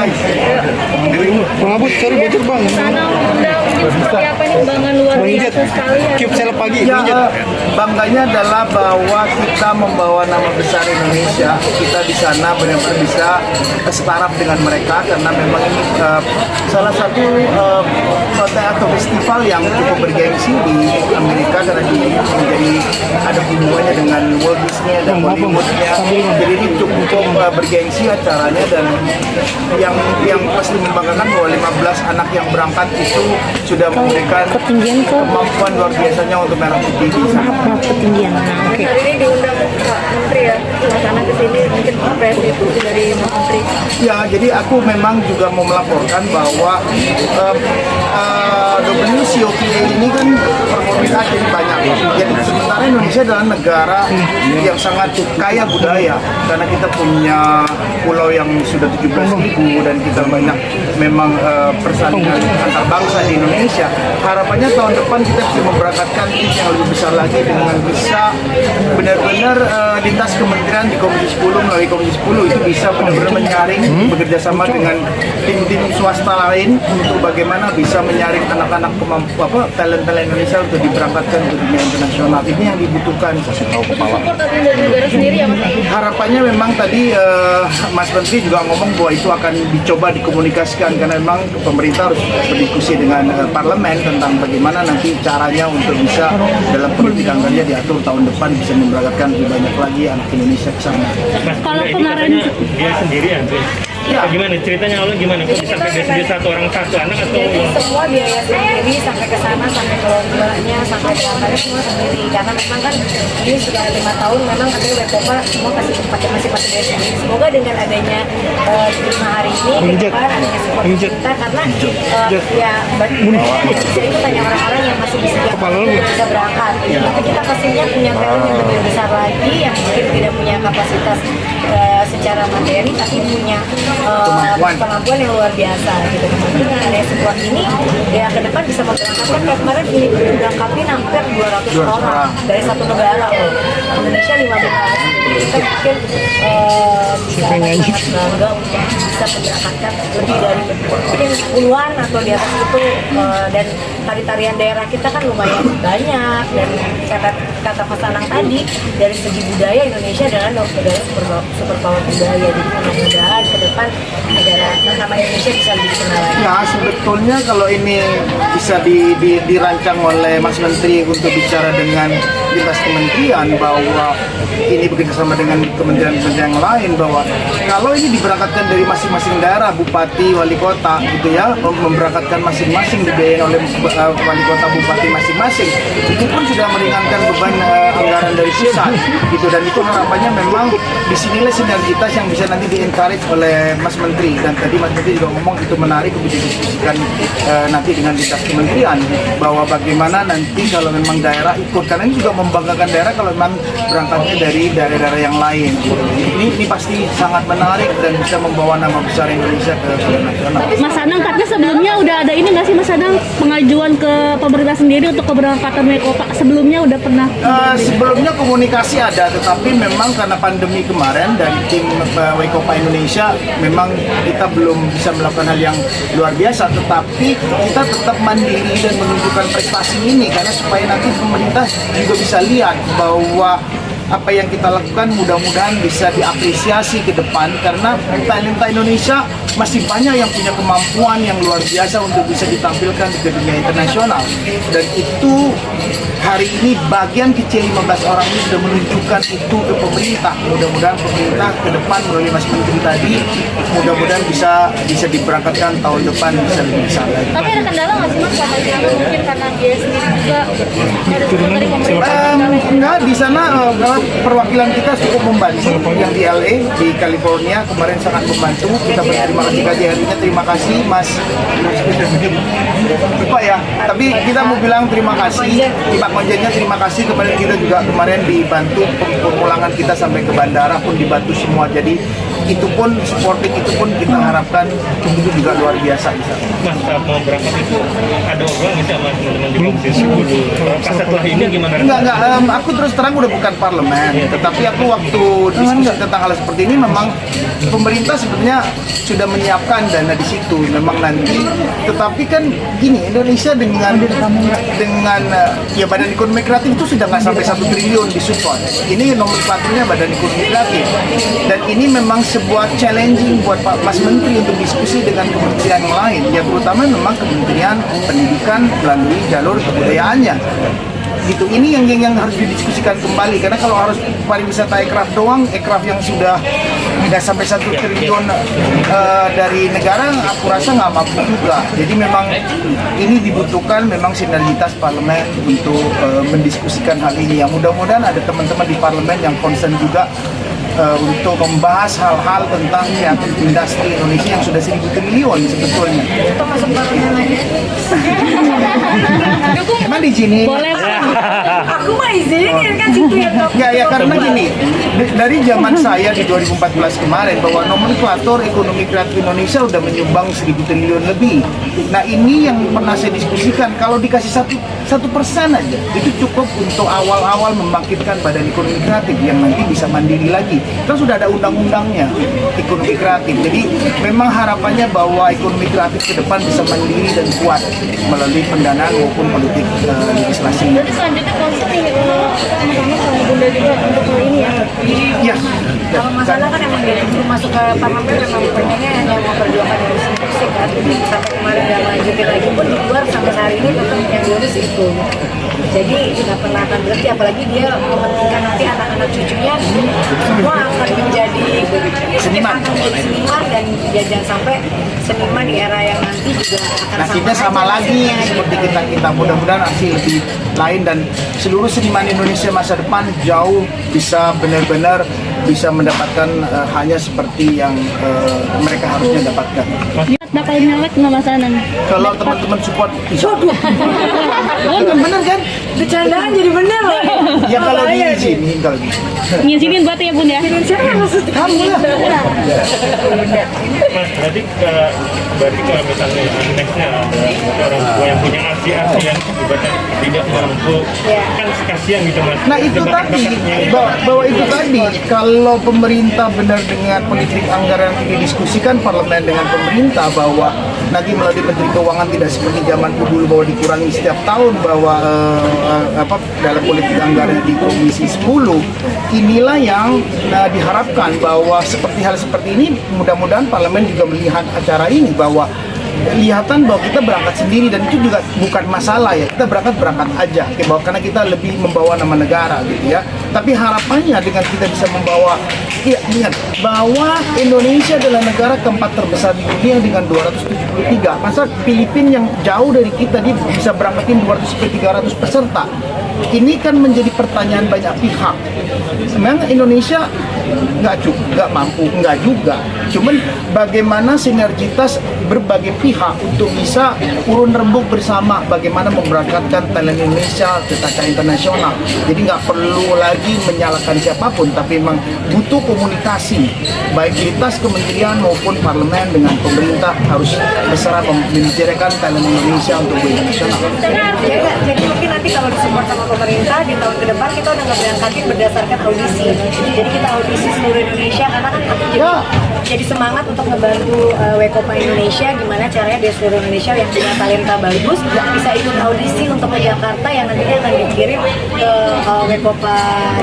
guys. Rambut cari bocor bang. Sana undang ini seperti apa nih, kebanggaan luar biasa sekali ya. Cube sel pagi. Ya, bangganya adalah bahwa kita membawa nama besar Indonesia. Kita di sana benar-benar bisa setaraf dengan mereka karena memang ini salah satu konten atau festival yang cukup bergengsi di Amerika karena menjadi ada hubungannya dengan Walt Disney dan Hollywoodnya. Jadi ini cukup bergengsi acaranya dan yang pasti membanggakan bahwa 15 anak yang berangkat itu sudah memberikan kemampuan luar biasanya untuk merah putih di sana. Ketinggian. Nah, oke. Hari ini diundang Pak Menteri ya, sana ke sini mungkin Pak Pres itu dari Pak Menteri. Ya, jadi aku memang juga mau melaporkan bahwa WCOPA ini kan performanya jadi banyak. Jadi sementara Indonesia adalah negara yang sangat kaya budaya karena kita punya pulau yang sudah 17.000 dan kita banyak memang persalinan antar bangsa di Indonesia. Harapannya tahun depan kita bisa memberangkatkan tim yang lebih besar lagi dengan bisa benar-benar lintas kementerian di Komisi 10 melalui Komisi 10 itu bisa benar-benar menyaring bekerja sama dengan tim-tim swasta lain untuk bagaimana bisa menyaring anak-anak talent-talent Indonesia untuk diberangkatkan ke dunia internasional. Ini yang dibutuhkan. Support dari negara sendiri ya Mas? Harapannya memang tadi Mas Menteri juga ngomong bahwa itu akan dicoba dikomunikasikan karena memang pemerintah harus berdiskusi dengan parlemen tentang bagaimana nanti caranya untuk bisa dalam politik anggarannya diatur tahun depan bisa memberangkatkan lebih banyak lagi anak Indonesia ke sana. Kalau kemarin dia sendiri Andre. Ya. Gimana ceritanya awalnya gimana? Kok bisa sampai dia sendiri satu orang satu anak atau? Jadi semua biaya sendiri sampai ke sana, sampai ke lombanya, sampai berangkatnya semua sendiri. Karena memang kan ini sudah 5 tahun memang katanya Wekopa semua masih pakai biaya sendiri. Semoga dengan adanya 5 hari ini ke depan adanya support kita karena ya Indonesia itu banyak orang-orang yang masih bisa berangkat. Tapi kita pastinya punya talent yang lebih besar lagi yang mungkin tidak punya kapasitas secara materi tapi punya kemampuan yang luar biasa gitu. Dengan adanya support ini ya ke depan bisa memberangkatkan kayak kemarin ini berangkatin hampir 200 orang dari satu negara loh. Indonesia 15. Jadi kita mungkin bisa sangat bangga untuk bisa memberangkatkan lebih dari mungkin puluhan atau di atas itu dan tari-tarian daerah kita kan lumayan banyak dan kata Mas Anang tadi dari segi budaya Indonesia adalah negara super power budaya. Jadi mudah-mudahan ke depan negara nama Indonesia bisa lebih dikenal lagi. Ya sebetulnya kalau ini bisa dirancang oleh Mas Menteri untuk bicara dengan lintas kementerian bahwa ini bekerjasama dengan kementerian-kementerian yang lain bahwa kalau ini diberangkatkan dari masing-masing daerah, bupati, wali kota gitu ya, memberangkatkan masing-masing dibiayain oleh wali kota, bupati masing-masing, itu pun sudah meringankan beban anggaran dari pusat gitu dan itu harapannya memang disinilah sinergitas yang bisa nanti di-encourage oleh Mas Menteri dan tadi Mas Menteri juga ngomong itu menarik untuk didiskusikan nanti dengan lintas kementerian bahwa bagaimana nanti kalau memang daerah ikut karena ini juga membanggakan daerah kalau memang berangkatnya dari daerah-daerah yang lain. Ini pasti sangat menarik dan bisa membawa nama besar Indonesia ke nasional. Mas Anang katanya sebelumnya udah ada ini nggak sih Mas Anang pengajuan ke pemerintah sendiri untuk keberangkatan Wekopa sebelumnya udah pernah? Sebelumnya komunikasi ada tetapi memang karena pandemi kemarin dan tim Wekopa Indonesia memang kita belum bisa melakukan hal yang luar biasa tetapi kita tetap mandiri dan menunjukkan prestasi ini karena supaya nanti pemerintah juga bisa lihat bahwa apa yang kita lakukan mudah-mudahan bisa diapresiasi ke depan karena talenta Indonesia masih banyak yang punya kemampuan yang luar biasa untuk bisa ditampilkan di dunia internasional dan itu hari ini bagian kecil 15 orang ini sudah menunjukkan itu ke pemerintah. Mudah-mudahan pemerintah ke depan melalui Mas Menteri tadi mudah-mudahan bisa diberangkatkan tahun depan bisa lebih besar lagi. Tapi ada kendala nggak sih Mas mungkin karena dia sendiri juga ada support dari pemerintah? Enggak, di sana perwakilan kita cukup membantu yang di LA, di California kemarin sangat membantu. Kita berterima kasih harinya, terima kasih Mas lupa ya. Tapi kita mau bilang terima kasih Pak Konjennya, terima kasih kepada kita juga kemarin dibantu pemulangan kita sampai ke bandara pun dibantu semua. Jadi itu pun supporting itu pun kita harapkan itu juga luar biasa bisa. Mas saat mau berangkat itu ada obrolan nggak sama teman-teman di Komisi 10? Pas setelah ini gimana? Enggak, aku terus terang udah bukan parlemen, tetapi aku waktu diskusi tentang hal seperti ini memang pemerintah sebenarnya sudah menyiapkan dana di situ, memang nanti. Tetapi kan gini, Indonesia dengan ya Badan Ekonomi Kreatif itu sudah nggak sampai 1 triliun disupport. Ini nomenklaturnya Badan Ekonomi Kreatif, dan ini memang sebuah challenging buat Pak Mas Menteri untuk diskusi dengan kementerian yang lain, ya terutama memang Kementerian Pendidikan melalui jalur kebudayaannya. Gitu, ini yang harus didiskusikan kembali, karena kalau harus pariwisata aircraft doang, aircraft yang sudah nggak sampai 1 triliun dari negara, aku rasa nggak mampu juga. Jadi memang ini dibutuhkan memang sinergitas parlemen untuk mendiskusikan hal ini. Yang mudah-mudahan ada teman-teman di parlemen yang concern juga untuk membahas hal-hal tentang kreatif industri Indonesia yang sudah 1.000 triliun sebetulnya. Kita masuk parlemen lagi. Emang di sini? Boleh. Aku mah izinin kan situ ya. Ya karena gini, dari zaman saya di 2014 kemarin bahwa nomenklatur ekonomi kreatif Indonesia udah menyumbang 1.000 triliun lebih. Nah ini yang pernah saya diskusikan, kalau dikasih 1% aja itu cukup untuk awal-awal membangkitkan Badan Ekonomi Kreatif yang nanti bisa mandiri lagi. Kan sudah ada undang-undangnya ekonomi kreatif. Jadi memang harapannya bahwa ekonomi kreatif ke depan bisa mandiri dan kuat melalui pendanaan maupun politik legislasi. Berarti selanjutnya konseling sama-sama sama Bunda juga untuk hal ini ya. Ya. Kalau masalah kan emang dia belum masuk ke parlemen, memang pengennya hanya memperjuangkan institusi kan. Sampai kemarin nggak lanjutin lagi pun di luar sampai hari ini tetap yang diurus itu. Jadi tidak pernah akan berhenti, apalagi dia mementingkan nanti anak-anak cucunya semua akan menjadi Seniman. akan menjadi seniman, dan ya jangan sampai seniman di era yang nanti juga akan Nasibnya sama lagi seperti kita mudah-mudahan aksi lebih lain, dan seluruh seniman Indonesia masa depan jauh bisa benar-benar bisa mendapatkan hanya seperti yang mereka harusnya dapatkan. Bakal nyalek nggak Mas Anang? Kalau teman-teman support, bener kan? bercandaan jadi bener loh. Ya kalau diizinin kalau gitu. Ngizinin berarti ya Bun ya? Siapa maksudnya? Kamu lah. Mas, berarti kalau misalnya nextnya ada orang tua yang punya asi-asi yang ibaratnya tidak mampu, kan kasihan gitu Mas. Nah itu tadi, bahwa itu tadi, kalau pemerintah benar dengan politik anggaran yang didiskusikan parlemen dengan pemerintah, bahwa nanti melalui Menteri Keuangan tidak seperti zaman dulu bahwa dikurangi setiap tahun, bahwa dalam politik anggaran di Komisi 10, inilah yang diharapkan bahwa seperti hal seperti ini, mudah-mudahan parlemen juga melihat acara ini, bahwa kelihatan bahwa kita berangkat sendiri, dan itu juga bukan masalah ya, kita berangkat aja, bahwa karena kita lebih membawa nama negara gitu ya. Tapi harapannya dengan kita bisa membawa, ya ingat bahwa Indonesia adalah negara keempat terbesar di dunia dengan 273. Masa Filipina yang jauh dari kita dia bisa berangkatin 200-300 peserta. Ini kan menjadi pertanyaan banyak pihak. Memang Indonesia nggak mampu, nggak juga. Cuman bagaimana sinergitas berbagai pihak untuk bisa urun rembuk bersama, bagaimana memberangkatkan talent Indonesia ke kancah internasional. Jadi nggak perlu lagi menyalahkan siapapun, tapi memang butuh komunikasi baik lintas kementerian maupun parlemen dengan pemerintah harus bersama membicarakan talent Indonesia untuk go internasional. Jadi mungkin nanti kalau disupport sama pemerintah di tahun ke depan kita udah ngeberangkatin berdasarkan audisi. Jadi kita audisi seluruh Indonesia, karena kan aku jadi semangat untuk ngebantu Wekopa Indonesia gimana caranya di seluruh Indonesia yang punya talenta bagus bisa ikut audisi untuk ke Jakarta yang nantinya akan dikirim ke Wekopa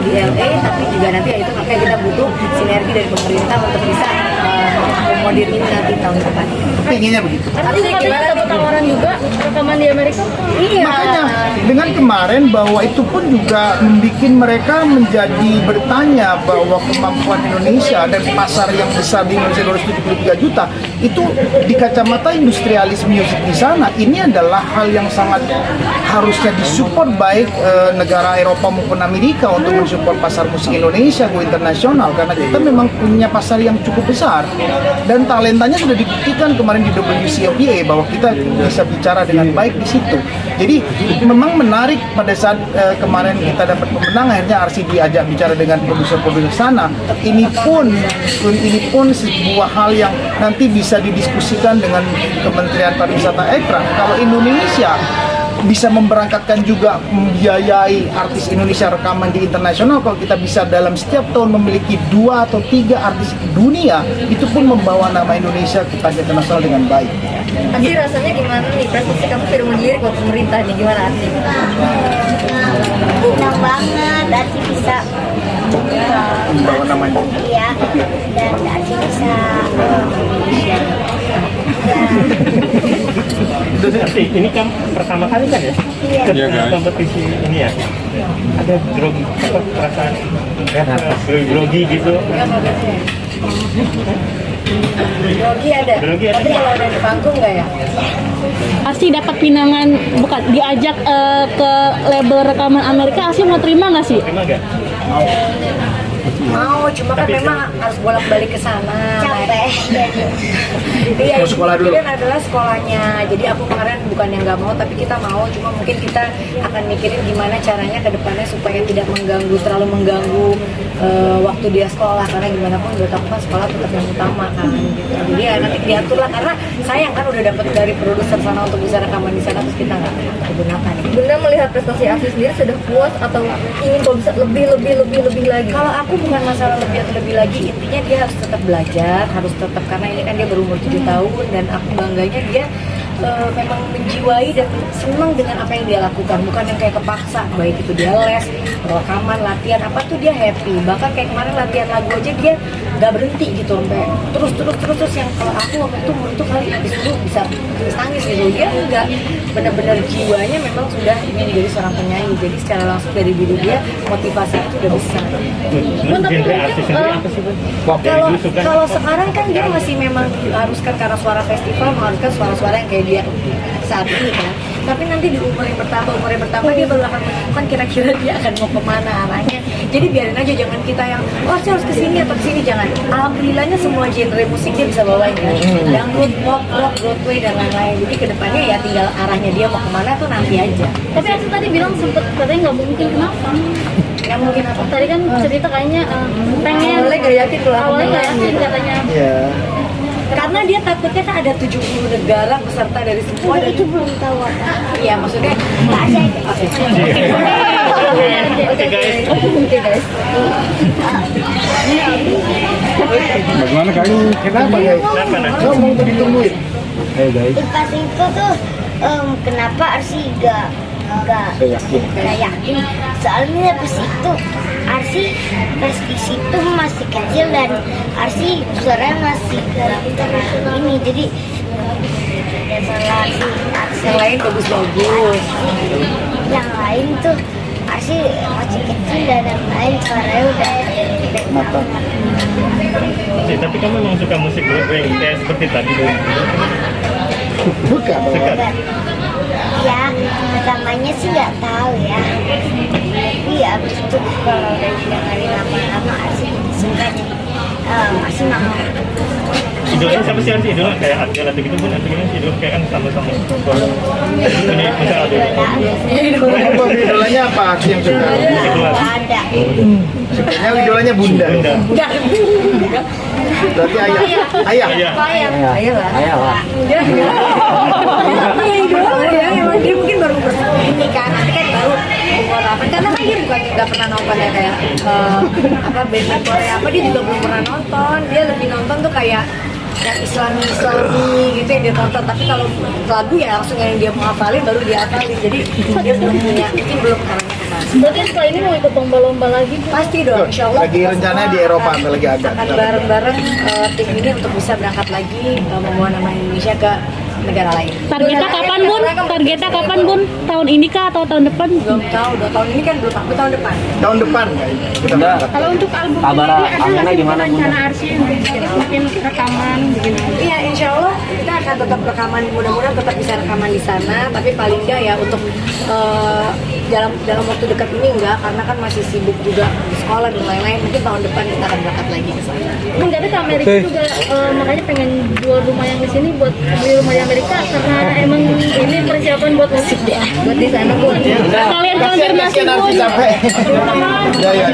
di LA. Tapi juga nanti itu makanya kita butuh sinergi dari pemerintah untuk bisa mengakomodir ini nanti tahun depan. Pengennya begitu. Tapi katanya dapat tawaran juga rekaman di Amerika. Iya. Makanya dengan kemarin bahwa itu pun juga membuat mereka menjadi bertanya bahwa kemampuan Indonesia dan pasar yang besar di Indonesia 273 juta itu di kacamata industrialis musik di sana ini adalah hal yang sangat harusnya disupport baik negara Eropa maupun Amerika untuk mensupport pasar musik Indonesia go internasional, karena kita memang punya pasar yang cukup besar dan talentanya sudah dibuktikan kemarin di WCOPA bahwa kita bisa bicara dengan baik di situ. Jadi memang menarik pada saat kemarin kita dapat pemenang, akhirnya RC diajak bicara dengan produser-produser sana. Ini pun sebuah hal yang nanti bisa didiskusikan dengan Kementerian Pariwisata Ekraf. Kalau Indonesia bisa memberangkatkan juga membiayai artis Indonesia rekaman di internasional, kalau kita bisa dalam setiap tahun memiliki 2 atau 3 artis dunia, itu pun membawa nama Indonesia ke kancah internasional dengan baik. Arsi rasanya gimana nih? Prestasi kamu sudah melirik buat pemerintah nih, gimana Arsi? Senang banget Arsi bisa Membawa namanya. iya, dan Arsi bisa Arsi, ini kan pertama kali kan ya? Iya. Ke kompetisi ini ya? Ada grogi, apa perasaan grogi gitu? Grogi ada? Grogi ada. Tapi kalau udah di panggung nggak ya? Asi dapat pinangan, bukan diajak ke label rekaman Amerika, Asi mau terima nggak sih? Terima nggak? Mau, cuma kan memang harus bolak-balik ke sana. capek. Iya, Mau sekolah dulu. ini kan adalah sekolahnya. Jadi aku kemarin bukan yang nggak mau, tapi kita mau. Cuma mungkin kita akan mikirin gimana caranya ke depannya supaya tidak terlalu mengganggu waktu dia sekolah. Karena gimana pun buat aku kan sekolah tetap yang utama kan. Gitu. Jadi ya nanti diatur lah, karena sayang kan udah dapet dari produser sana untuk bisa rekaman di sana, terus kita nggak gunakan. Bunda melihat prestasi Arsi sendiri sudah puas atau ingin kalau bisa lebih lagi? Kalau aku bukan masalah lebih atau lebih lagi, intinya dia harus tetap belajar, harus tetap, karena ini kan dia baru umur 7 tahun dan aku bangganya dia memang menjiwai dan senang dengan apa yang dia lakukan, bukan yang kayak kepaksa, baik itu dia les, rekaman, latihan, apa tuh dia happy. Bahkan kayak kemarin latihan lagu aja dia gak berhenti gitu, sampai terus yang kalau aku waktu itu kali habis itu bisa nangis gitu. Dia enggak, benar-benar jiwanya memang sudah ingin menjadi seorang penyanyi, jadi secara langsung dari diri dia motivasi itu udah besar. Genre artis sendiri apa sih, Bun? Dari dulu suka Kalau sekarang kan dia masih memang diharuskan karena suara festival mengharuskan suara-suara yang kayak dia saat ini kan. Tapi nanti di umur yang bertambah dia baru akan menemukan kira-kira dia akan mau kemana arahnya. Jadi biarin aja, jangan kita yang saya harus kesini atau kesini, jangan. Alhamdulillahnya semua genre musik dia bisa bawain kan. Dangdut, pop, rock, Broadway dan lain-lain. Jadi kedepannya ya tinggal arahnya dia mau kemana tuh nanti aja. Tapi Asi tadi bilang sempet katanya nggak mungkin, kenapa? Nggak mungkin apa? Tadi kan cerita kayaknya pengen. Awalnya nggak yakin kalau Awalnya nggak yakin katanya. Iya. Karena dia takutnya kan ada 70 negara peserta dari semua dan Itu belum tahu apa. iya maksudnya Oke guys. Oke guys. Bagaimana kali? Kenapa guys? Kenapa nah? Ngomong tuh ditungguin. Pas itu tuh kenapa Arsi gak yakin, soalnya pas itu Arsi pas di situ masih kecil dan Arsi suaranya masih ini, jadi Arsi yang lain bagus-bagus. yang lain tuh Arsi masih kecil dan yang lain suaranya udah gede Mata. Tapi kamu memang suka musik Broadway kayak seperti tadi dulu. Bukan. Suka. ya. Pertamanya sih nggak tahu ya, tapi abis itu kalau udah dengerin lama-lama Arsi suka, jadi Arsi mau. Idolnya siapa sih Arsi? Idola kayak Adele atau gitu pun atau gimana sih? Idola kayak kan sama-sama. Ini misal Adele. Idolanya apa yang suka? Musik luar. Nggak ada. Sukanya idolanya Bunda. Bunda. Berarti ayah. Ayah. Iya. Ayo lah. Dia punya idola ya, emang dia mungkin baru ini kan, nanti kan baru umur apa, karena kan dia bukan nggak pernah nonton ya kayak band Korea apa, dia juga belum pernah nonton. Dia lebih nonton tuh kayak yang Islami gitu yang dia tonton, tapi kalau lagu ya langsung yang dia mau hafalin baru dia hafalin, jadi dia belum punya, mungkin belum karena Berarti setelah ini mau ikut lomba-lomba lagi? pasti dong, insya Allah Lagi rencananya di Eropa atau lagi ada? akan bareng-bareng tim ini untuk bisa berangkat lagi membawa nama Indonesia ke negara lain. Targetnya kapan Bun? Targetnya kapan Bun? Tahun ini kah atau tahun depan? Belum tahu, 2 tahun ini kan belum tahu, tahun depan. Tahun depan kita Udah. berangkat. Kalau untuk album Kabar sendiri ada Amena nggak sih gimana, Bun? rencana Arsy mungkin rekaman bikin Iya, insya Allah kita akan tetap rekaman, mudah-mudahan tetap bisa rekaman di sana, tapi paling enggak ya untuk dalam waktu dekat ini enggak, karena kan masih sibuk juga di sekolah dan lain-lain. Mungkin tahun depan kita akan berangkat lagi ke sana. Bun katanya ke Amerika juga makanya pengen jual rumah yang di sini buat beli rumah di Amerika karena emang ini persiapan buat musik deh. Buat di sana pun. Kalian konfirmasi Kasihan Bun. Arsi capek. Ya.